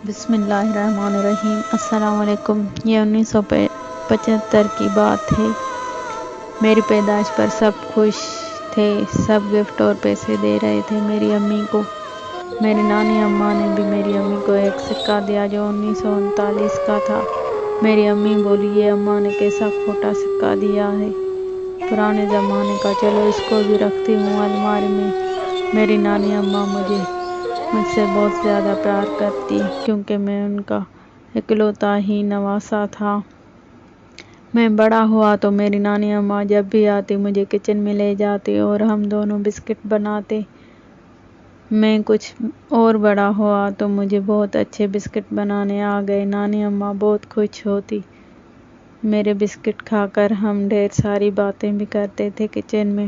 بسم اللہ الرحمن الرحیم۔ السلام علیکم۔ یہ 1975 کی بات ہے۔ میری پیدائش پر سب خوش تھے، سب گفٹ اور پیسے دے رہے تھے میری امی کو۔ میری نانی اماں نے بھی میری امی کو ایک سکہ دیا جو 1939 کا تھا۔ میری امی بولی، یہ اماں نے کیسا کھوٹا سکہ دیا ہے، پرانے زمانے کا، چلو اس کو بھی رکھتی ہوں الماری میں۔ میری نانی اماں مجھ سے بہت زیادہ پیار کرتی کیونکہ میں ان کا اکلوتا ہی نواسہ تھا۔ میں بڑا ہوا تو میری نانی اماں جب بھی آتی مجھے کچن میں لے جاتی اور ہم دونوں بسکٹ بناتے۔ میں کچھ اور بڑا ہوا تو مجھے بہت اچھے بسکٹ بنانے آ گئے۔ نانی اماں بہت خوش ہوتی میرے بسکٹ کھا کر۔ ہم ڈھیر ساری باتیں بھی کرتے تھے کچن میں۔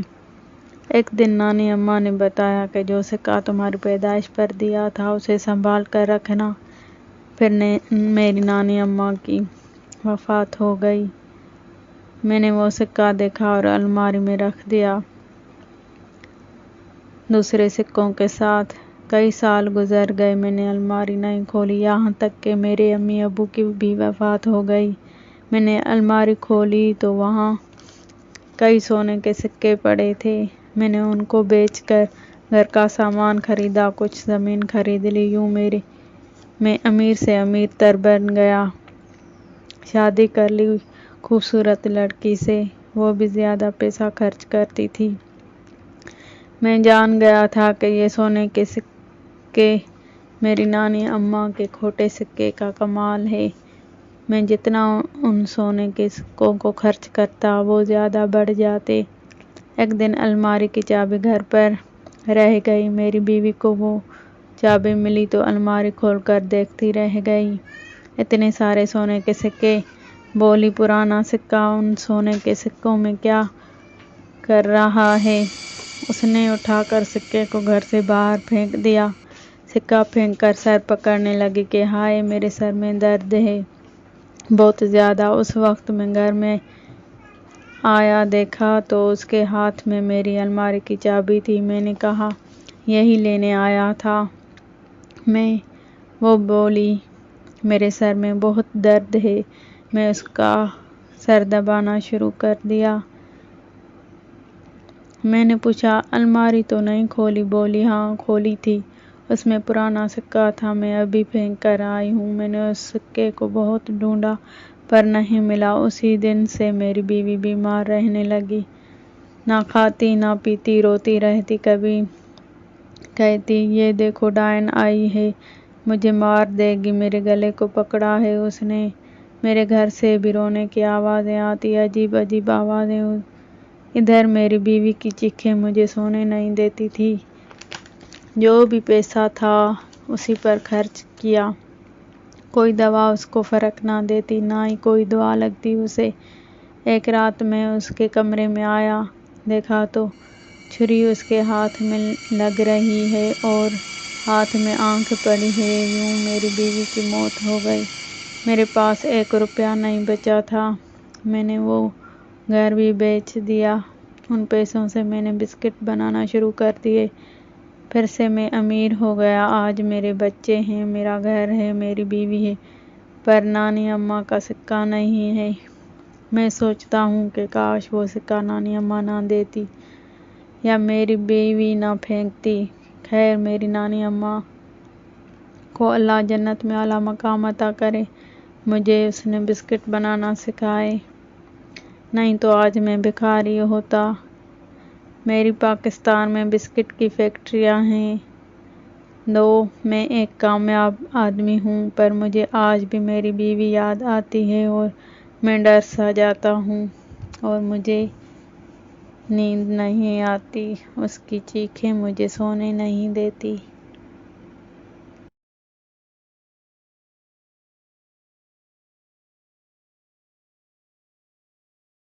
ایک دن نانی اماں نے بتایا کہ جو سکہ تمہاری پیدائش پر دیا تھا اسے سنبھال کر رکھنا۔ پھر میری نانی اماں کی وفات ہو گئی۔ میں نے وہ سکہ دیکھا اور الماری میں رکھ دیا دوسرے سکوں کے ساتھ۔ کئی سال گزر گئے، میں نے الماری نہیں کھولی، یہاں تک کہ میرے امی ابو کی بھی وفات ہو گئی۔ میں نے الماری کھولی تو وہاں کئی سونے کے سکے پڑے تھے۔ میں نے ان کو بیچ کر گھر کا سامان خریدا، کچھ زمین خرید لی۔ یوں میں امیر سے امیر تر بن گیا۔ شادی کر لی خوبصورت لڑکی سے، وہ بھی زیادہ پیسہ خرچ کرتی تھی۔ میں جان گیا تھا کہ یہ سونے کے سکے میری نانی اماں کے کھوٹے سکے کا کمال ہے۔ میں جتنا ان سونے کے سکوں کو خرچ کرتا وہ زیادہ بڑھ جاتے۔ ایک دن الماری کی چابی گھر پر رہ گئی۔ میری بیوی کو وہ چابی ملی تو الماری کھول کر دیکھتی رہ گئی، اتنے سارے سونے کے سکے۔ بولی، پرانا سکہ ان سونے کے سکوں میں کیا کر رہا ہے؟ اس نے اٹھا کر سکے کو گھر سے باہر پھینک دیا۔ سکہ پھینک کر سر پکڑنے لگی کہ ہائے میرے سر میں درد ہے بہت زیادہ۔ اس وقت میں گھر میں آیا، دیکھا تو اس کے ہاتھ میں میری الماری کی چابی تھی۔ میں نے کہا، یہی لینے آیا تھا میں۔ وہ بولی، میرے سر میں بہت درد ہے۔ میں اس کا سر دبانا شروع کر دیا۔ میں نے پوچھا، الماری تو نہیں کھولی؟ بولی، ہاں کھولی تھی، اس میں پرانا سکہ تھا، میں ابھی پھینک کر آئی ہوں۔ میں نے اس سکے کو بہت ڈھونڈا پر نہیں ملا۔ اسی دن سے میری بیوی بیمار رہنے لگی، نہ کھاتی نہ پیتی، روتی رہتی۔ کبھی کہتی، یہ دیکھو ڈائن آئی ہے، مجھے مار دے گی، میرے گلے کو پکڑا ہے اس نے۔ میرے گھر سے بھی رونے کی آوازیں آتی، عجیب عجیب آوازیں۔ ادھر میری بیوی کی چیخیں مجھے سونے نہیں دیتی تھی۔ جو بھی پیسہ تھا اسی پر خرچ کیا۔ کوئی دوا اس کو فرق نہ دیتی، نہ ہی کوئی دعا لگتی اسے۔ ایک رات میں اس کے کمرے میں آیا، دیکھا تو چھری اس کے ہاتھ میں لگ رہی ہے اور ہاتھ میں آنکھ پڑی ہے۔ یوں میری بیوی کی موت ہو گئی۔ میرے پاس 1 روپیہ نہیں بچا تھا۔ میں نے وہ گھر بھی بیچ دیا۔ ان پیسوں سے میں نے بسکٹ بنانا شروع کر دیے۔ پھر سے میں امیر ہو گیا۔ آج میرے بچے ہیں، میرا گھر ہے، میری بیوی ہے، پر نانی اماں کا سکہ نہیں ہے۔ میں سوچتا ہوں کہ کاش وہ سکہ نانی اماں نہ دیتی یا میری بیوی نہ پھینکتی۔ خیر، میری نانی اماں کو اللہ جنت میں اعلیٰ مقام عطا کرے۔ مجھے اس نے بسکٹ بنانا سکھائے، نہیں تو آج میں بھکاری ہوتا۔ میری پاکستان میں بسکٹ کی فیکٹریاں ہیں 2۔ میں ایک کامیاب آدمی ہوں، پر مجھے آج بھی میری بیوی یاد آتی ہے اور میں ڈر سا جاتا ہوں اور مجھے نیند نہیں آتی۔ اس کی چیخیں مجھے سونے نہیں دیتی۔